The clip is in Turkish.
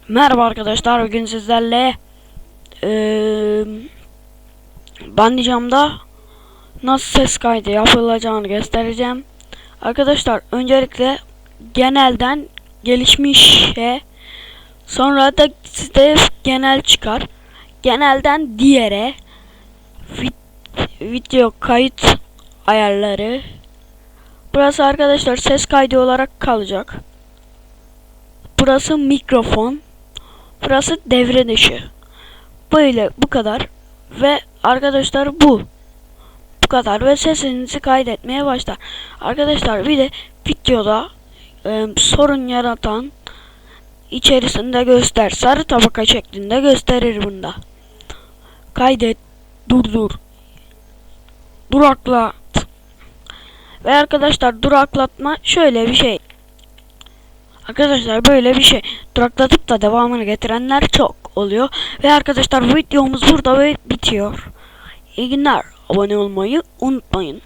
Merhaba arkadaşlar, bugün sizlerle Bandicam'da nasıl ses kaydı yapılacağını göstereceğim. Arkadaşlar öncelikle genelden gelişmişe, sonra da sizde genel çıkar. Genelden diğere video kayıt ayarları. Burası arkadaşlar ses kaydı olarak kalacak. Burası mikrofon. Burası devre dışı. Böyle bu kadar. Ve arkadaşlar bu kadar ve sesinizi kaydetmeye başlar. Arkadaşlar bir de videoda sorun yaratan içerisinde göster. Sarı tabaka şeklinde gösterir bunda. Kaydet, durdur, duraklat. Ve arkadaşlar duraklatma şöyle bir şey. Arkadaşlar böyle bir şey duraklatıp da devamını getirenler çok oluyor. Ve arkadaşlar bu videomuz burada bitiyor. İyi günler. Abone olmayı unutmayın.